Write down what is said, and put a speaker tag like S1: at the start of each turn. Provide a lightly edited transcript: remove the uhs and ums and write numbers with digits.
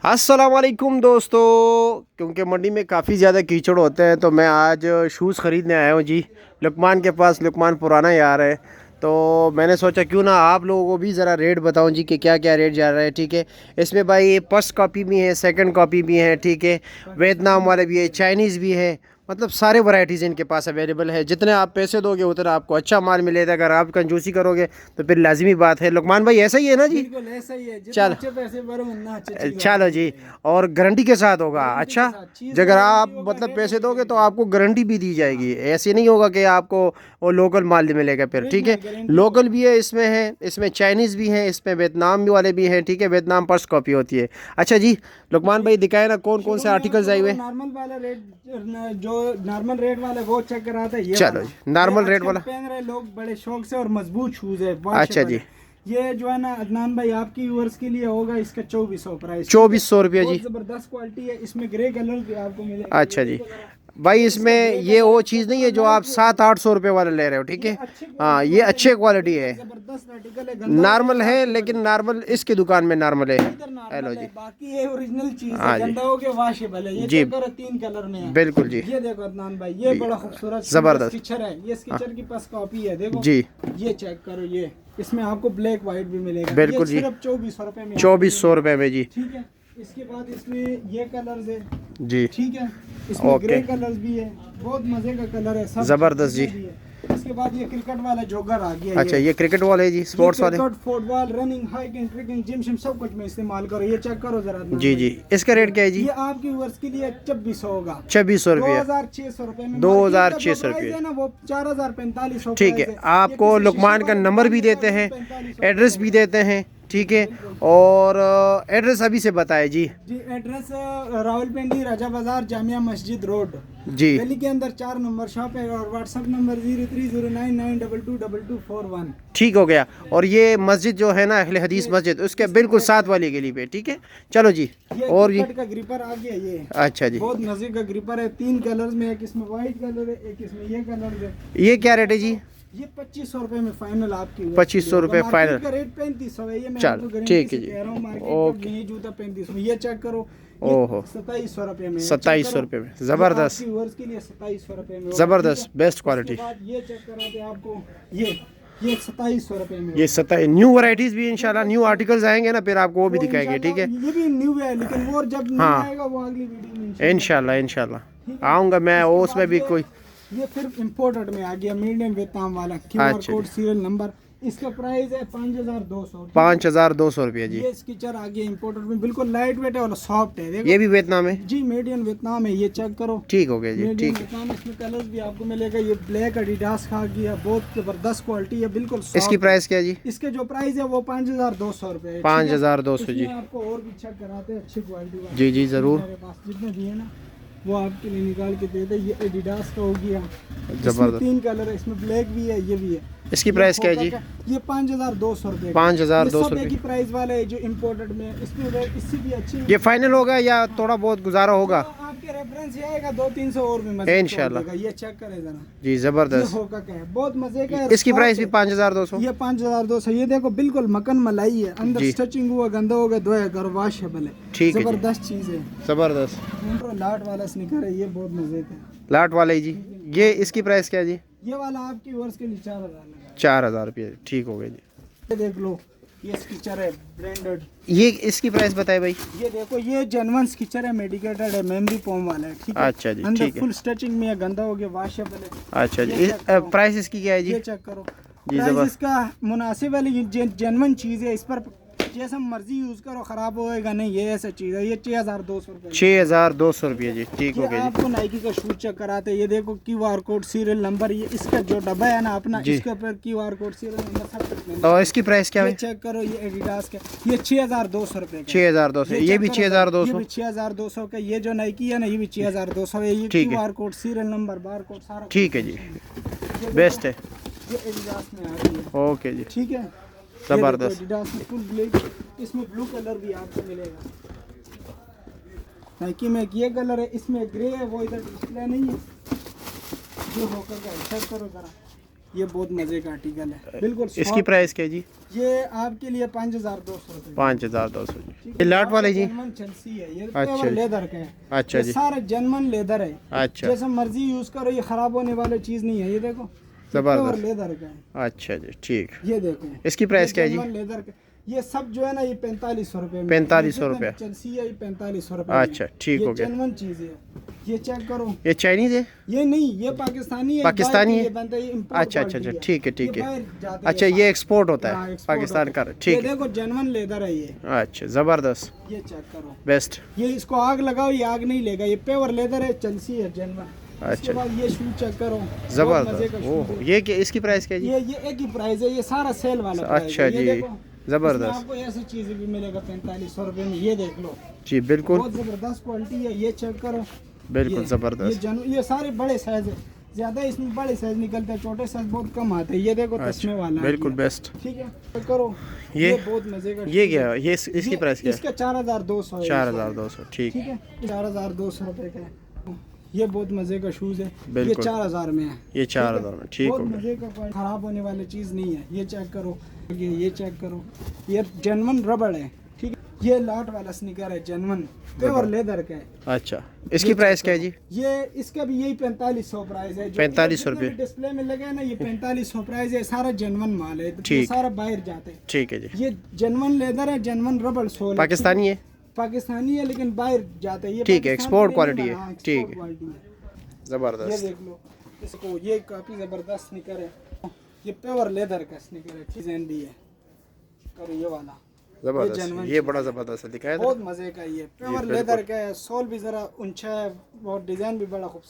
S1: अस्सलाम वालेकुम दोस्तों। क्योंकि मंडी में काफ़ी ज़्यादा कीचड़ होते हैं तो मैं आज शूज़ ख़रीदने आया हूँ जी लुकमान के पास। लुकमान पुराना यार है तो मैंने सोचा क्यों ना आप लोगों को भी ज़रा रेट बताऊं जी कि क्या क्या रेट जा रहा है। ठीक है, इसमें भाई फर्स्ट कॉपी भी है, सेकंड कॉपी भी है, ठीक है, वियतनाम वाले भी है, चाइनीज़ भी है, मतलब सारे वैरायटीज़ इनके पास अवेलेबल है। जितने आप पैसे दोगे उतना आपको अच्छा माल मिलेगा। अगर आप कंजूसी करोगे तो फिर लाजिमी बात है। लुकमान भाई ऐसा ही है ना जी?
S2: बिल्कुल ऐसा ही है। जितना
S1: चल
S2: अच्छे पैसे भरो उतना अच्छी चीज
S1: चलो
S2: आपको
S1: जी,
S2: मिलेगा।
S1: और गारंटी के साथ होगा।
S2: गारंटी के
S1: अच्छा,
S2: साथ चीज
S1: अगर
S2: गारंटी
S1: आप
S2: होगा,
S1: मतलब
S2: रेट
S1: पैसे
S2: भी
S1: दोगे तो
S2: गारंटी
S1: आपको गारंटी भी दी
S2: हाँ,
S1: जाएगी। ऐसे नहीं होगा कि आपको वो लोकल माल मिलेगा फिर। ठीक है,
S2: ओरिजिनल गारंटी
S1: लोकल
S2: होगा।
S1: भी है, इसमें है, इसमें चाइनीज़ भी है, इसमें वियतनाम भी वाले भी हैं। ठीक है, वियतनाम फर्स्ट कॉपी होती है। अच्छा जी, लुकमान
S2: जी,
S1: भाई दिखाए ना कौन कौन
S2: शुरू
S1: से
S2: में
S1: आर्टिकल्स
S2: आपको
S1: आए हुए
S2: वो
S1: हैं?
S2: नॉर्मल वाला रेट, जो नॉर्मल रेट वाला वो चेक कराता है। ये
S1: चलो
S2: वाला,
S1: जी,
S2: ये
S1: नॉर्मल रेट
S2: आजकल
S1: वाला।
S2: पहन रहे लोग बड़े शौक से, और मजबूत शूज है,
S1: अच्छा
S2: वॉशेबल
S1: जी,
S2: है। ये जो है ना अदनान भाई, आपकी व्यूअर्स के लिए होगा इसका 2400 प्राइस। ठीक है,
S1: 2400 रुपया जी।
S2: बहुत जबरदस्त क्वालिटी है। इसमें ग्रे कलर भी आपको मिलेगा। ये
S1: अच्छा जी
S2: देखो जरा,
S1: भाई,
S2: ये इसका
S1: इसमें
S2: ग्रे
S1: ये
S2: कलर
S1: वो
S2: है, इसका
S1: चीज़ नहीं
S2: थोड़ा
S1: है जो आप
S2: लाइट वेट है।
S1: 700-800 रुपये वाला ले रहे हो। ठीक
S2: ये
S1: है,
S2: अच्छी
S1: हाँ
S2: क्वालिटी
S1: ये
S2: वाला है,
S1: अच्छे क्वालिटी
S2: बिल्कुल
S1: है।
S2: जबरदस्त आर्टिकल है, गंदा हो
S1: नॉर्मल
S2: गया
S1: है
S2: वाशेबल
S1: लेकिन
S2: है।
S1: नॉर्मल इसकी दुकान में नॉर्मल है।
S2: इधर
S1: हेलो
S2: नॉर्मल है,
S1: जी,
S2: बाकी ये ओरिजिनल चीज है,
S1: हाँ जी,
S2: गंदा हो गया वाशेबल है। ये
S1: जी
S2: चेक करो, 3 कलर में है।
S1: बिल्कुल जी,
S2: ये देखो अदनान भाई, ये बड़ा खूबसूरत शूज है,
S1: ज़बरदस्त।
S2: स्टिचर है। ये
S1: हाँ
S2: स्टिचर की पास कॉपी है, देखो।
S1: जी,
S2: ये चेक करो, ये इसमें आपको ब्लैक व्हाइट भी मिलेगा। ये
S1: बिल्कुल जी,
S2: सिर्फ 2400 रुपए में आपको
S1: 2400 रुपये
S2: मिलेगा।
S1: में जी।
S2: ठीक है, इसके बाद इसमें ये कलर्स है।
S1: जी
S2: ठीक है, इसमें
S1: ओके,
S2: ग्रे कलर्स भी है, बहुत मजे का कलर है, सब
S1: ज़बरदस्त जी।
S2: जितने भी है। इसके बाद ये क्रिकेट वाला जॉगर आ गया।
S1: अच्छा, ये क्रिकेट वाले है जी,
S2: ये
S1: स्पोर्ट्स वाले।
S2: Cricket, football, running, hiking, trekking, gym शिम सब कुछ में इस्तेमाल करो। ये चेक करो जरा अदनान
S1: जी
S2: भाई।
S1: जी, इसका रेट क्या है जी?
S2: ये आपकी वर्ष के लिए 2600 होगा।
S1: 2600 रुपये।
S2: 2600 रुपए में।
S1: दो
S2: मार्केट
S1: हज़ार
S2: का
S1: छः
S2: जो
S1: सौ
S2: प्राइस
S1: रुपये
S2: है ना, वो 4000-4500
S1: ठीक
S2: प्राइस
S1: है,
S2: है। ये
S1: आपको
S2: किसी शीशे
S1: लुकमान का
S2: वाली
S1: नंबर
S2: दुकान
S1: भी
S2: में
S1: देते
S2: जाओगे
S1: हैं,
S2: 4500
S1: एड्रेस भी
S2: होगा।
S1: देते हैं। ठीक है,
S2: बिल्कुल
S1: और एड्रेस अभी से बताए जी।
S2: जी। एड्रेस रावलपिंडी, राजा बाजार, जामिया मस्जिद रोड,
S1: जी
S2: गली के अंदर 4 नंबर शॉप है। और व्हाट्सएप नंबर 0309922241।
S1: ठीक हो गया। और ये मस्जिद जो है ना अहले हदीस
S2: ये
S1: मस्जिद, उसके
S2: इसके
S1: बिल्कुल
S2: बैक
S1: साथ
S2: साइड
S1: वाली गली पे। ठीक है, चलो जी।
S2: ये
S1: और ये
S2: क्रिकेट का ग्रिपर आ गया। ये
S1: अच्छा जी,
S2: बहुत मजे का ग्रिपर है, 3 कलर्स में। एक इसमें व्हाइट कलर है, एक इसमें ये कलर है।
S1: ये क्या रेट है जी?
S2: ये 2500 रुपए में फाइनल आपकी हुआ।
S1: 2500 रुपये फाइनल।
S2: मार्केट का रेट 3500 है। ये मैं
S1: चल
S2: आपको गारंटी
S1: ठीक है
S2: से
S1: जी,
S2: कह रहा हूँ, मार्केट
S1: ओके।
S2: का ये जूता 3500 में। ये चेक करो, ये
S1: ओहो,
S2: 2700 रुपए में है।
S1: 2700 रुपये में, ज़बरदस्त
S2: व्यूअर्स के लिए 2700 रुपए में होगा।
S1: ज़बरदस्त,
S2: ठीक है?
S1: बेस्ट
S2: उसके
S1: क्वालिटी।
S2: बाद ये चेक कराते आपको, ये 2700 रुपए में
S1: ये
S2: होगा।
S1: 27 न्यू वैरायटीज़ भी इंशाल्लाह, न्यू आर्टिकल्स आएंगे ना फिर आपको वो भी
S2: वो
S1: दिखाएंगे। ठीक है,
S2: इंशाल्लाह ये भी न्यू है, लेकिन वो जब नहीं
S1: हाँ
S2: आएगा वो अगली वीडियो में
S1: इंशाल्लाह
S2: इंशाल्लाह।
S1: इंशाल्लाह
S2: ठीक है?
S1: आऊँगा मैं।
S2: उसके
S1: उसमें
S2: बाद
S1: भी कोई
S2: ये फिर इम्पोर्टेड में आ गया, मीडियम वियतनाम वाला, क्यूआर
S1: अच्छा
S2: कोड,
S1: जी,
S2: सीरियल नंबर। इसका प्राइस है 5200।
S1: 5200 रुपये जी।
S2: ये स्टिचर आ गया इम्पोर्टेड में, बिल्कुल लाइट वेट है और सॉफ्ट है। देखो
S1: ये भी वियतनाम है?
S2: जी, मेड इन वियतनाम है। ये चेक करो,
S1: ठीक हो गया जी,
S2: मेड इन
S1: ठीक है।
S2: वियतनाम। इसमें कलर्स भी आपको मिलेगा। ये ब्लैक एडिडास का आ गया, बहुत जबरदस्त क्वालिटी है, बिल्कुल
S1: इसकी
S2: सॉफ्ट।
S1: प्राइस क्या है जी?
S2: इसके जो प्राइस है वो 5200 रुपये है।
S1: 5200 जी।
S2: इसमें आपको और भी चेक कराते हैं अच्छी क्वालिटी वाले।
S1: जी जी ज़रूर,
S2: मेरे पास जितने भी है ना, वो आपके लिए निकाल के दे दे। ये एडिडास का हो गया। इसमें
S1: ज़बरदस्त।
S2: 3 कलर है, इसमें ब्लैक भी है, ये भी है।
S1: इसकी प्राइस क्या है जी?
S2: ये 5200 रुपये।
S1: 5200
S2: की
S1: रुपये।
S2: प्राइस वाला है जो इम्पोर्टेड में। इसमें इससे भी अच्छी
S1: ये फाइनल होगा या थोड़ा बहुत गुजारा होगा?
S2: तो आपके रेफरेंस ये आएगा 200-300 और भी मजे
S1: इंशाल्लाह।
S2: ये चेक करें जरा,
S1: जी
S2: ये
S1: ज़बरदस्त।
S2: होगा क्या है, बहुत मजे का है।
S1: इसकी प्राइस भी 5200।
S2: ये 5200। ये देखो बिल्कुल मक्खन मलाई है, अंदर
S1: जी।
S2: स्टिचिंग हुआ, गंदा हो गया, धोया करो, वॉशेबल है।
S1: ठीक है जी,
S2: जबरदस्त चीज है।
S1: ज़बरदस्त।
S2: लाट वाला स्निकर है, ये बहुत मजे का है।
S1: लाट वाले ही जी। ये इसकी प्राइस क्या है जी?
S2: ये वाला आपकी वर्ष के लिए 4000 लगा।
S1: 4000 रुपये, ठीक हो गया जी।
S2: ये देख लो, ये स्टिचर है ब्रांडेड।
S1: ये इसकी प्राइस बताए भाई?
S2: ये देखो, ये जेन्युइन स्टिचर है, मेडिकेटेड है, मेमोरी फोम वाला है। ठीक है,
S1: अच्छा जी,
S2: अंदर
S1: ठीक है।
S2: फुल स्टिचिंग में है, गंदा हो गया, वॉशेबल है।
S1: अच्छा जी,
S2: ये चेक करो।
S1: प्राइस इसकी क्या है जी?
S2: ये चेक करो,
S1: जी
S2: प्राइस
S1: ज़बरदस्त।
S2: इसका मुनासिब है, लेकिन जेन्युइन चीज़ है। इस पर जैसा मर्जी यूज़ करो, ख़राब होएगा नहीं। ये ऐसा चीज़ है। ये 6200 रुपये।
S1: 6200 रुपये जी, ठीक हो
S2: ये
S1: गया जी।
S2: आपको नाइकी का शूज चेक कराते हैं। ये देखो क्यूआर कोड, सीरियल नंबर। ये इसका जो डब्बा है ना अपना,
S1: जी।
S2: इसके ऊपर क्यूआर कोड, सीरियल नंबर सब कुछ मिलता
S1: और इसकी प्राइस क्या
S2: है।
S1: है?
S2: ये चेक करो, ये एडिडास का, ये 6200 रुपये का।
S1: 6200। ये
S2: चेक
S1: भी
S2: करो,
S1: 6200।
S2: ये भी 6200 का। ये जो नाइकी है ना, ये भी 6200 है। ये
S1: ठीक है।
S2: QR code, serial number, bar code सारा
S1: ठीक है जी,
S2: ये
S1: बेस्ट है।
S2: ये एडिडास में आ रही है।
S1: ओके जी,
S2: ठीक है,
S1: ज़बरदस्त।
S2: एडिडास में फुल ब्लैक, इसमें ब्लू कलर भी आपको मिलेगा। नाइकी में ये कलर है, इसमें ग्रे है, वो इधर डिस्प्ले नहीं है। जो होकर का चेक करो जरा, ये बहुत मजे का आर्टिकल है, बिल्कुल
S1: इसकी
S2: soft।
S1: प्राइस क्या है जी?
S2: ये आपके लिए 5200 रुपये।
S1: 5200 जी।
S2: ठीक
S1: ये
S2: है,
S1: लाट वाले जी?
S2: जर्मन चेल्सी है ये,
S1: अच्छा
S2: प्योर
S1: जी।
S2: लेदर का है।
S1: अच्छा
S2: ये
S1: जी।
S2: सारा जर्मन लेदर है,
S1: अच्छा
S2: जैसे मर्जी यूज करो, ये खराब होने वाली चीज नहीं है। ये देखो, ये
S1: जबरदस्त।
S2: प्योर लेदर का है।
S1: अच्छा जी, ठीक।
S2: ये देखो,
S1: इसकी प्राइस क्या है जी?
S2: जर्मन लेदर का, ये सब जो है ना, ये 4500 रुपये में।
S1: 4500
S2: ये
S1: रुपये।
S2: चेल्सी है, ये 4500 रुपये में।
S1: अच्छा, ठीक हो
S2: ये
S1: गया।
S2: जर्मन चीज है, ये चेक करो।
S1: ये चाइनीज है?
S2: ये नहीं, ये पाकिस्तानी है।
S1: पाकिस्तानी
S2: बाहर
S1: है?
S2: के लिए बनता है, ये import
S1: अच्छा अच्छा
S2: quality
S1: अच्छा, ठीक है ठीक
S2: ये
S1: है।
S2: बाहर जाते हैं
S1: अच्छा,
S2: ये
S1: ये एक्सपोर्ट होता
S2: हाँ,
S1: है
S2: export
S1: पाकिस्तान
S2: होता
S1: का,
S2: है।
S1: ठीक
S2: ये
S1: है।
S2: देखो जर्मन लेदर है ये।
S1: अच्छा, ज़बरदस्त,
S2: ये चेक करो,
S1: बेस्ट।
S2: ये इसको आग लगाओ, ये आग नहीं लेगा। ये प्योर लेदर है, चेल्सी है जर्मन।
S1: अच्छा।
S2: उसके बाद ये शूज चेक करो, बहुत मजे
S1: ज़बरदस्त।
S2: का
S1: ओह,
S2: शूज है।
S1: ये क्या, इसकी प्राइस क्या है जी?
S2: ये एक ही प्राइस है, ये सारा सेल वाला प्राइस
S1: अच्छा
S2: है। ये
S1: जी,
S2: देखो,
S1: ज़बरदस्त।
S2: इसमें आपको ऐसी चीजें भी मिलेगा 4500 रुपये में। ये देख लो,
S1: जी बिल्कुल,
S2: बहुत जबरदस्त क्वालिटी है। ये चेक करो,
S1: बिल्कुल
S2: ये
S1: ज़बरदस्त।
S2: ये सारे बड़े साइज है, ज्यादा इसमें बड़े साइज निकलते हैं, छोटे साइज बहुत कम आते हैं। ये देखो तस्मे वाला है
S1: बिल्कुल
S2: ये।
S1: बेस्ट।
S2: ठीक है, चेक करो,
S1: ये
S2: बहुत मजे का
S1: ये
S2: शूज
S1: क्या
S2: है।
S1: है? ये इसकी प्राइस क्या है?
S2: इसका 4200 है।
S1: 4200, ठीक।
S2: ठीक है, 4200 रुपए का है। ये बहुत मजे का शूज है, ये
S1: बिल्कुल।
S2: 4000 में है।
S1: ये 4000 में, ठीक
S2: बहुत
S1: हो गया।
S2: मजे का, कोई खराब होने वाली चीज नहीं है। ये चेक करो, ये चेक करो, ये जर्मन रबड़ है। ठीक है, ये लाट वाला स्नीकर है, जर्मन प्योर लेदर का है।
S1: अच्छा, इसकी प्राइस क्या है जी?
S2: ये इसका भी यही 4500 प्राइस है।
S1: 4500 रुपये।
S2: डिस्प्ले में लगे ना, ये 4500 प्राइस है। सारा जर्मन माल है, ये
S1: ठीक।
S2: सारा बाहर जाते हैं।
S1: ठीक है जी।
S2: ये जर्मन लेदर है, जर्मन रबड़ सोल है।
S1: पाकिस्तानी है?
S2: पाकिस्तानी है, लेकिन बाहर जाते हैं। ये
S1: ठीक है,
S2: पाकिस्तान
S1: export
S2: के लिए
S1: quality
S2: नहीं
S1: है,
S2: बना, हाँ,
S1: ठीक
S2: export
S1: है।
S2: quality है। ये
S1: ज़बरदस्त।
S2: देख लो इसको, ये काफी जबरदस्त स्नीकर है। ये प्योर लेदर का स्नीकर है, डिजाइन भी है। करो ये वाला,
S1: ज़बरदस्त,
S2: genuine
S1: ये बड़ा ज़बरदस्त है, दिखाया था।
S2: बहुत मजे का। ये प्योर
S1: बिल्कुल।
S2: लेदर का है, सोल भी जरा ऊंचा है, और डिजाइन भी बड़ा खूबसूरत।